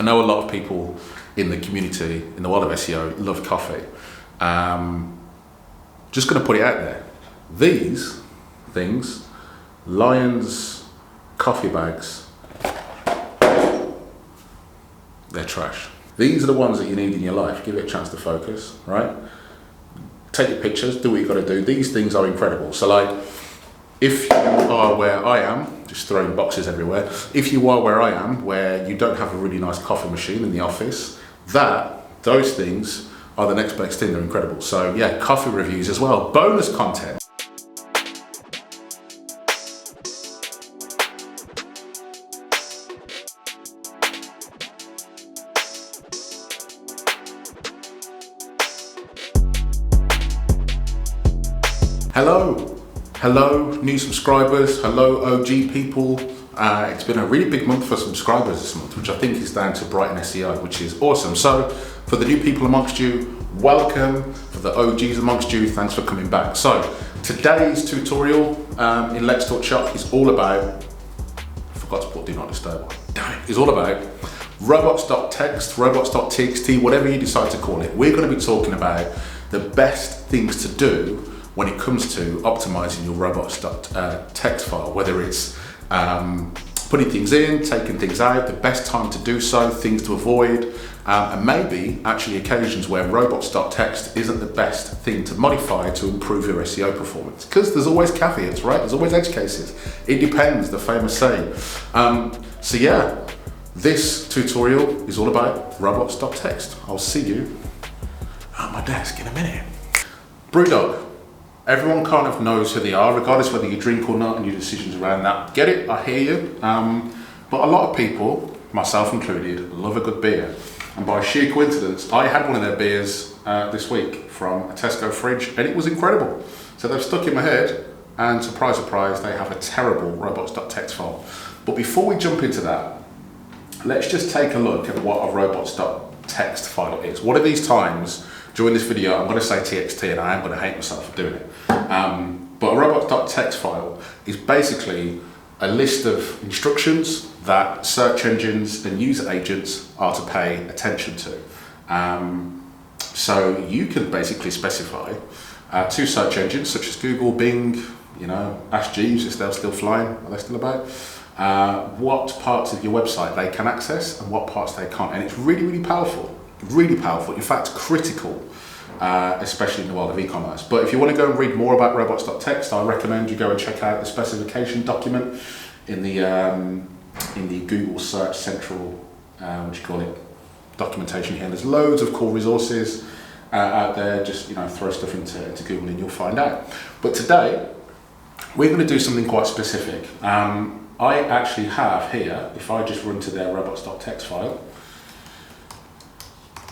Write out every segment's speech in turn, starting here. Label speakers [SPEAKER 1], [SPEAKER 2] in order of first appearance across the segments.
[SPEAKER 1] I know a lot of people in the community, in the world of SEO, love coffee. Just going to put it out there. These things, Lions coffee bags, they're trash. These are the ones that you need in your life. Give it a chance to focus, right? Take your pictures, do what you've got to do. These things are incredible. So like, if you are where I am, just throwing boxes everywhere. If you are where I am, where you don't have a really nice coffee machine in the office, those things are the next best thing. They're incredible. So yeah, coffee reviews as well. Bonus content. Hello, new subscribers. Hello, OG people. It's been a really big month for subscribers this month, which I think is down to Brighton SEO, which is awesome. So for the new people amongst you, welcome. For the OGs amongst you, thanks for coming back. So today's tutorial in Let's Talk Shop is all about, I forgot to put Do Not Disturb on. Damn it. It's all about Robots.txt, Robots.txt, whatever you decide to call it. We're going to be talking about the best things to do when it comes to optimizing your robots.txt file, whether it's putting things in, taking things out, the best time to do so, things to avoid, and maybe actually occasions where robots.txt isn't the best thing to modify to improve your SEO performance. Because there's always caveats, right? There's always edge cases. It depends, the famous saying. So yeah, this tutorial is all about robots.txt. I'll see you at my desk in a minute. Brewdog. Everyone kind of knows who they are, regardless whether you drink or not and your decisions around that. Get it, I hear you. But a lot of people, myself included, love a good beer. And by sheer coincidence, I had one of their beers this week from a Tesco fridge, and it was incredible. So they've stuck in my head, and surprise, surprise, they have a terrible robots.txt file. But before we jump into that, let's just take a look at what a robots.txt file is. What are these times during this video I'm going to say TXT, and I am going to hate myself for doing it. But a robots.txt file is basically a list of instructions that search engines and user agents are to pay attention to. So you can basically specify to search engines such as Google, Bing, Ask Jeeves if they're still flying, are they still about? What parts of your website they can access and what parts they can't. And it's really, really powerful. Really powerful, in fact critical, especially in the world of e-commerce. But if you want to go and read more about robots.txt, I recommend you go and check out the specification document in the Google Search Central, documentation here. There's loads of cool resources out there. Just throw stuff into Google and you'll find out. But today we're going to do something quite specific. I actually have here, if I just run to their robots.txt file,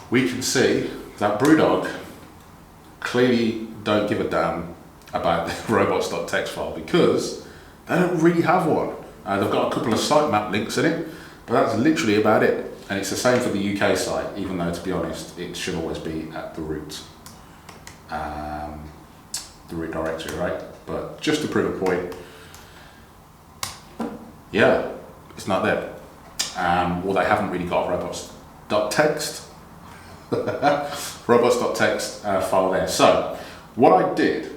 [SPEAKER 1] we can see that Brewdog clearly don't give a damn about the robots.txt file because they don't really have one. They've got a couple of sitemap links in it, but that's literally about it. And it's the same for the UK site, even though, to be honest, it should always be at the root directory, right? But just to prove a point, yeah, it's not there. Well, they haven't really got robots.txt. robots.txt file there. So what I did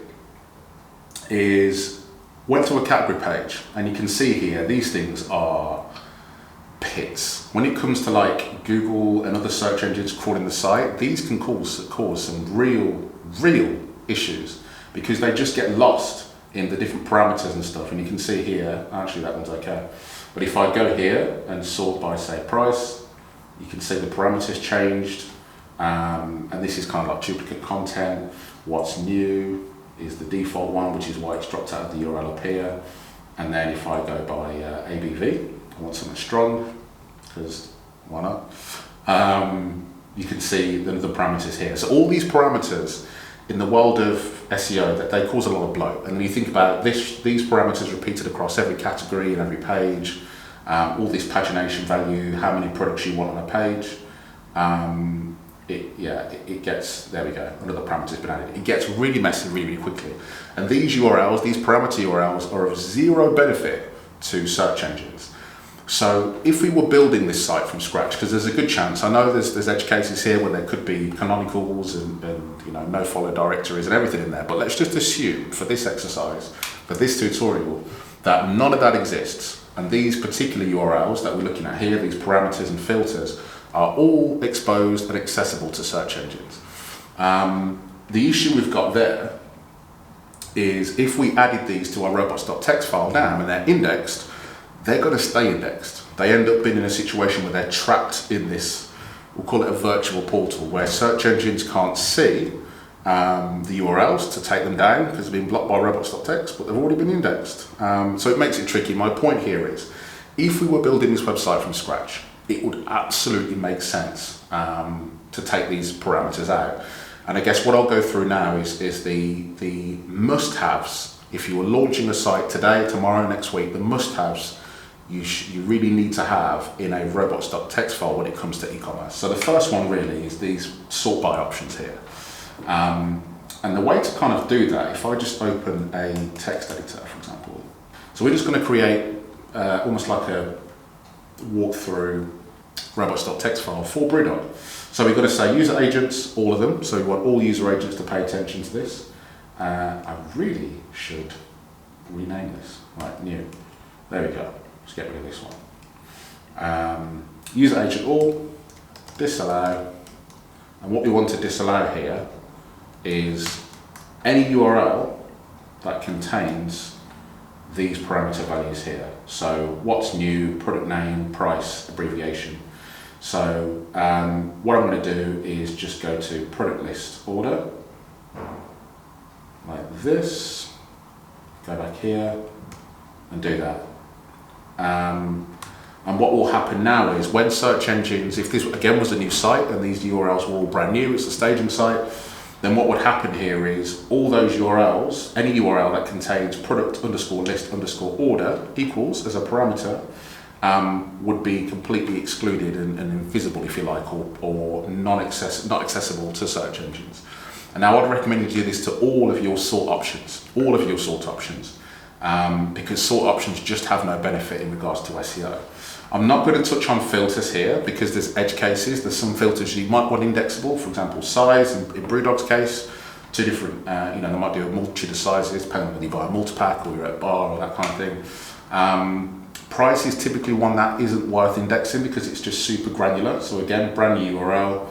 [SPEAKER 1] is went to a category page, and you can see here these things are pits. When it comes to like Google and other search engines crawling the site, these can cause some real issues because they just get lost in the different parameters and stuff. And you can see here, actually that one's okay, but if I go here and sort by say price, you can see the parameters changed. And this is kind of like duplicate content. What's new is the default one, which is why it's dropped out of the URL up here. And then if I go by ABV, I want something strong, because why not? You can see the parameters here. So all these parameters in the world of SEO, that they cause a lot of bloat. And when you think about these parameters repeated across every category and every page, all this pagination value, how many products you want on a page, it gets, there we go, another parameter's been added. It gets really messy really quickly. And these URLs, these parameter URLs, are of zero benefit to search engines. So if we were building this site from scratch, because there's a good chance, I know there's edge cases here where there could be canonicals and no follow directories and everything in there, but let's just assume for this exercise, for this tutorial, that none of that exists, and these particular URLs that we're looking at here, these parameters and filters, are all exposed and accessible to search engines. The issue we've got there is if we added these to our robots.txt file now and they're indexed, they're going to stay indexed. They end up being in a situation where they're trapped in this, we'll call it a virtual portal, where search engines can't see the URLs to take them down because they've been blocked by robots.txt, but they've already been indexed. So it makes it tricky. My point here is, if we were building this website from scratch, it would absolutely make sense to take these parameters out. And I guess what I'll go through now is the must-haves. If you were launching a site today, tomorrow, next week, the must-haves you really need to have in a robots.txt file when it comes to e-commerce. So the first one really is these sort by options here. And the way to kind of do that, if I just open a text editor, for example, so we're just going to create almost like a walkthrough robots.txt file for Brewdog. So we've got to say user agents, all of them. So we want all user agents to pay attention to this. I really should rename this. Right, new. There we go. Let's get rid of this one. User agent all, disallow. And what we want to disallow here is any URL that contains these parameter values here. So what's new, product name, price, abbreviation. So what I'm going to do is just go to product list order, like this, go back here and do that. And what will happen now is when search engines, if this again was a new site and these URLs were all brand new, it's a staging site, then what would happen here is all those URLs, any URL that contains product underscore list underscore order equals as a parameter, would be completely excluded and invisible, if you like, or not accessible to search engines. And now I'd recommend you do this to all of your sort options, because sort options just have no benefit in regards to SEO. I'm not going to touch on filters here because there's edge cases. There's some filters you might want indexable, for example, size. In Brewdog's case, two different, they might do a multitude of sizes, depending on whether you buy a multi-pack or you're at a bar or that kind of thing. Price is typically one that isn't worth indexing because it's just super granular. So again, brand new URL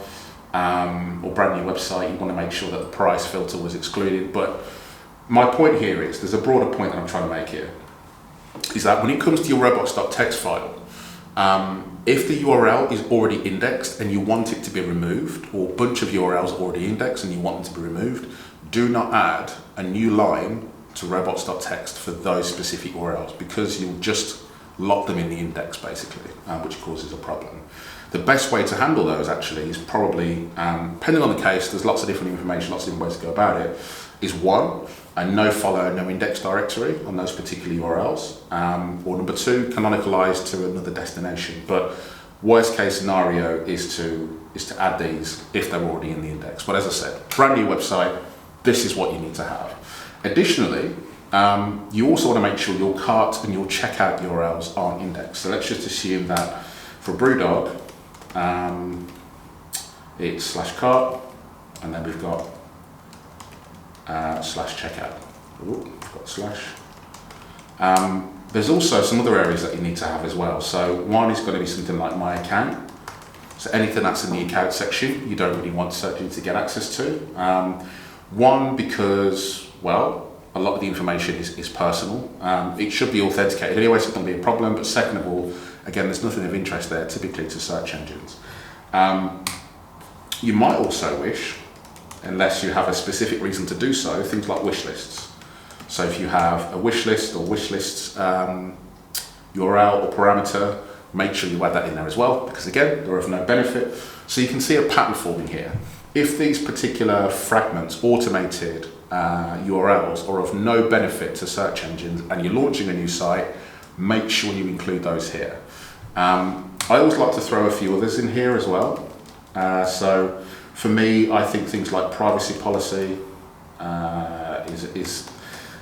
[SPEAKER 1] or brand new website, you want to make sure that the price filter was excluded. But my point here is, there's a broader point that I'm trying to make here, is that when it comes to your robots.txt file, if the URL is already indexed and you want it to be removed, or a bunch of URLs already indexed and you want them to be removed, do not add a new line to robots.txt for those specific URLs, because you'll just lock them in the index basically, which causes a problem. The best way to handle those actually is probably, depending on the case, there's lots of different information, lots of different ways to go about it, is one, a no follow, no index directory on those particular URLs, or number two, canonicalize to another destination. But worst case scenario is to add these if they're already in the index. But as I said, brand new website, this is what you need to have. Additionally, you also want to make sure your cart and your checkout URLs aren't indexed. So let's just assume that for Brewdog, it's /cart, and then we've got /checkout. Ooh, got /. There's also some other areas that you need to have as well. So one is going to be something like my account. So anything that's in the account section, you don't really want search engines to get access to. One, because, well, a lot of the information is personal. It should be authenticated anyway, so it's not going to be a problem. But second of all, again, there's nothing of interest there typically to search engines. You might also wish, unless you have a specific reason to do so, things like wish lists. So if you have a wish list or wish lists URL or parameter, make sure you add that in there as well, because again, they're of no benefit. So you can see a pattern forming here. If these particular fragments, automated URLs, are of no benefit to search engines and you're launching a new site, make sure you include those here. I always like to throw a few others in here as well. So for me, I think things like privacy policy is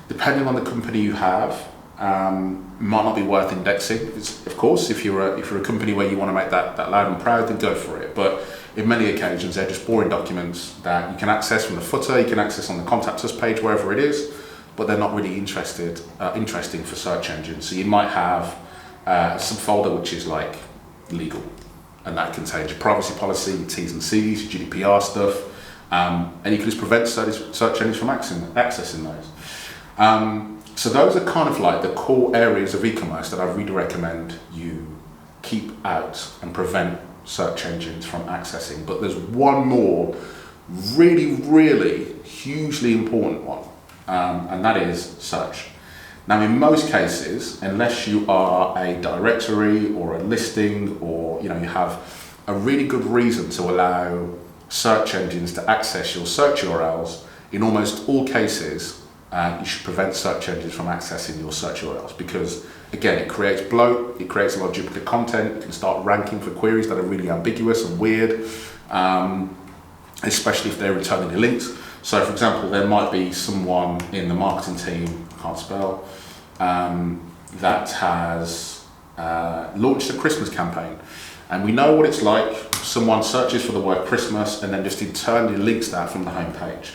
[SPEAKER 1] depending on the company you have, might not be worth indexing. Of course, if you're a company where you want to make that loud and proud, then go for it. But in many occasions, they're just boring documents that you can access from the footer, you can access on the Contact Us page, wherever it is, but they're not really interesting for search engines. So you might have a subfolder which is like legal, and that contains your privacy policy, your T's and C's, your GDPR stuff, and you can just prevent search engines from accessing those. So those are kind of like the core areas of e-commerce that I really recommend you keep out and prevent search engines from accessing. But there's one more really, really hugely important one, and that is search. Now, in most cases, unless you are a directory or a listing, or you have a really good reason to allow search engines to access your search URLs, in almost all cases, you should prevent search engines from accessing your search URLs, because again, it creates bloat, it creates a lot of duplicate content, you can start ranking for queries that are really ambiguous and weird, especially if they're returning your links. So for example, there might be someone in the marketing team, I can't spell, that has launched a Christmas campaign. And we know what it's like. Someone searches for the word Christmas and then just internally links that from the home page.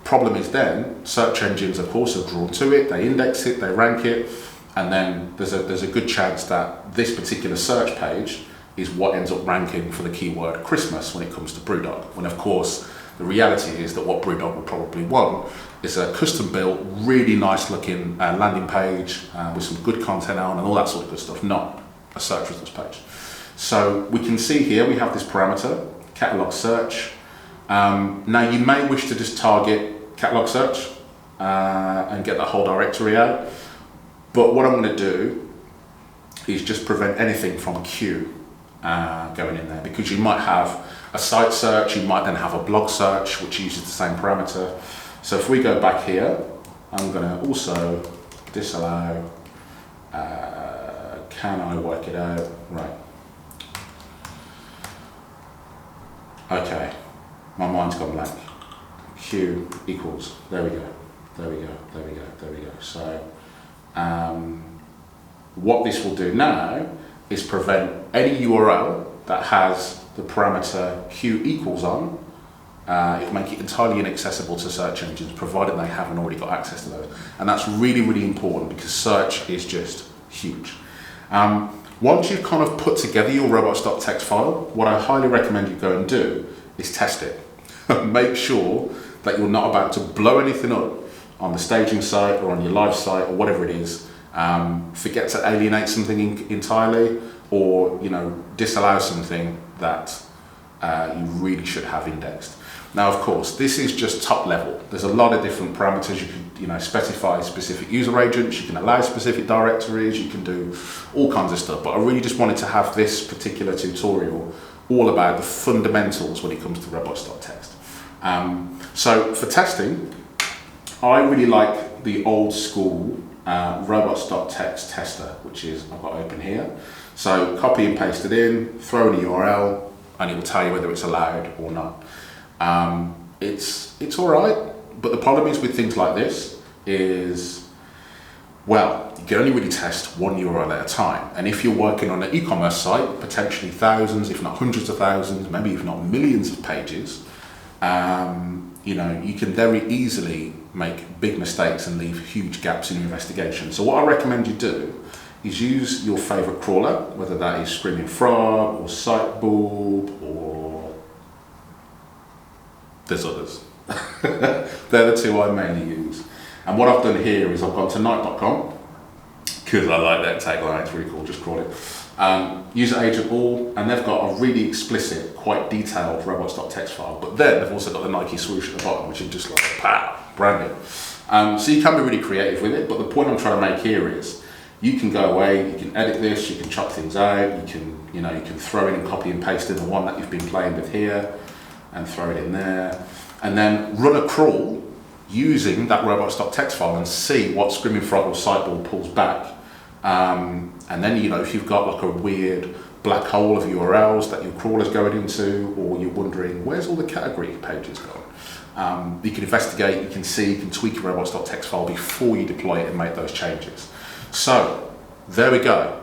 [SPEAKER 1] Problem is then, search engines of course are drawn to it, they index it, they rank it, and then there's a good chance that this particular search page is what ends up ranking for the keyword Christmas when it comes to Brewdog. When of course, the reality is that what Brewdog will probably want is a custom built, really nice looking landing page with some good content on and all that sort of good stuff, not a search results page. So we can see here we have this parameter, catalog search. Now you may wish to just target catalog search and get that whole directory out, but what I'm going to do is just prevent anything from a queue going in there, because you might have a site search, you might then have a blog search which uses the same parameter. So if we go back here, I'm going to also disallow, can I work it out? Right. Okay, my mind's gone blank. Q equals, there we go. So what this will do now is prevent any URL that has the parameter Q equals on. It'll make it entirely inaccessible to search engines, provided they haven't already got access to those. And that's really, really important, because search is just huge. Once you've kind of put together your robots.txt file, what I highly recommend you go and do is test it. Make sure that you're not about to blow anything up on the staging site or on your live site or whatever it is. Forget to alienate something entirely, or disallow something that you really should have indexed. Now, of course, this is just top level. There's a lot of different parameters. You can specify specific user agents, you can allow specific directories, you can do all kinds of stuff. But I really just wanted to have this particular tutorial all about the fundamentals when it comes to robots.txt. So for testing, I really like the old school robots.txt tester, which is I've got open here. So copy and paste it in, throw in a URL, and it will tell you whether it's allowed or not. It's all right, but the problem is with things like this is, well, you can only really test one URL at a time. And if you're working on an e-commerce site, potentially thousands, if not hundreds of thousands, maybe if not millions of pages, you can very easily make big mistakes and leave huge gaps in your investigation. So what I recommend you do is use your favorite crawler, whether that is Screaming Frog or Sitebulb, or there's others. They're the two I mainly use. And what I've done here is I've gone to night.com, because I like that tagline, it's really cool, just crawl it. User agent all, and they've got a really explicit, quite detailed robots.txt file, but then they've also got the Nike swoosh at the bottom, which is just like, pow, brand new. So you can be really creative with it, but the point I'm trying to make here is, you can go away, you can edit this, you can chop things out, you can throw in and copy and paste in the one that you've been playing with here, and throw it in there, and then run a crawl using that robots.txt file and see what Screaming Frog or Sitebulb pulls back. And then, if you've got like a weird black hole of URLs that your crawler's going into, or you're wondering, where's all the category pages gone? You can investigate, you can see, you can tweak your robots.txt file before you deploy it and make those changes. So there we go.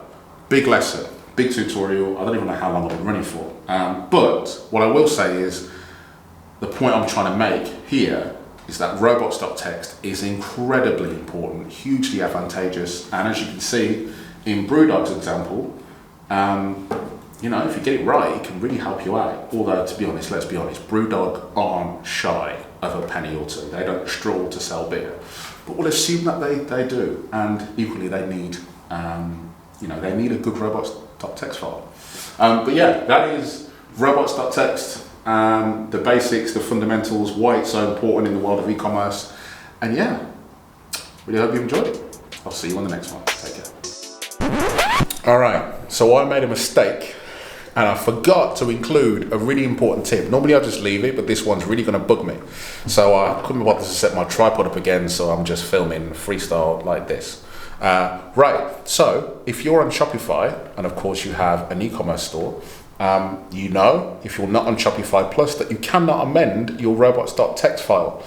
[SPEAKER 1] Big lesson, big tutorial. I don't even know how long I've been running for. But what I will say is the point I'm trying to make here is that Robots.txt is incredibly important, hugely advantageous. And as you can see in Brewdog's example, you know, if you get it right, it can really help you out. Although, to be honest, let's be honest, Brewdog aren't shy of a penny or two. They don't stroll to sell beer. But we'll assume that they do. And equally, they need, you know, they need a good Robots.txt file. But yeah, that is Robots.txt. The basics, the fundamentals, why it's so important in the world of e-commerce. And yeah, really hope you enjoyed it. I'll see you on the next one. Take care. All right, so I made a mistake and I forgot to include a really important tip. Normally I'll just leave it, but this one's really gonna bug me. So I couldn't bother to set my tripod up again, so I'm just filming freestyle like this. Right, so if you're on Shopify, and of course you have an e-commerce store, you know, if you're not on Shopify Plus, that you cannot amend your robots.txt file,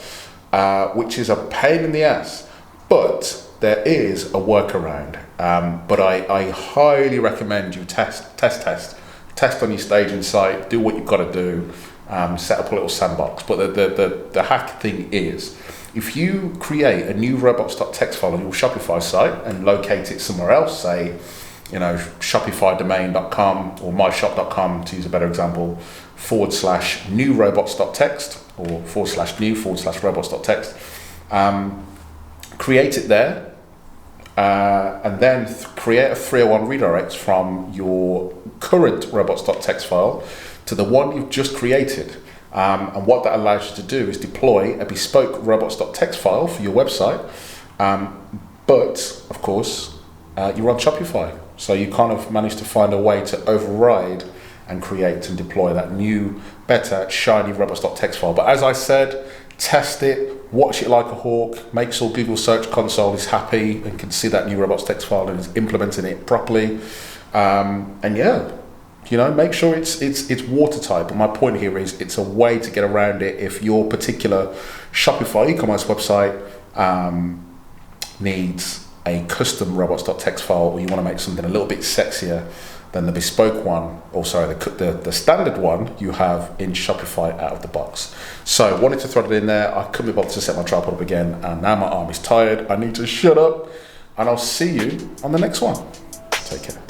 [SPEAKER 1] which is a pain in the ass. But there is a workaround. But I highly recommend you test on your staging site, do what you've got to do, set up a little sandbox. But the hack thing is, if you create a new robots.txt file on your Shopify site and locate it somewhere else, say, you know, shopifydomain.com or myshop.com, to use a better example, /new robots.txt or /new robots.txt, create it there, and then create a 301 redirects from your current robots.txt file to the one you've just created. And what that allows you to do is deploy a bespoke robots.txt file for your website. But of course, you're on Shopify. So you kind of managed to find a way to override and create and deploy that new, better, shiny robots.txt file. But as I said, test it, watch it like a hawk, make sure Google Search Console is happy and can see that new robots.txt file and is implementing it properly. And yeah, you know, make sure it's watertight. But my point here is it's a way to get around it if your particular Shopify e-commerce website needs a custom robots.txt file, or you want to make something a little bit sexier than the bespoke one, or sorry, the standard one you have in Shopify out of the box. So wanted to throw it in there. I couldn't be bothered to set my tripod up again, and now my arm is tired. I need to shut up, and I'll see you on the next one. Take care.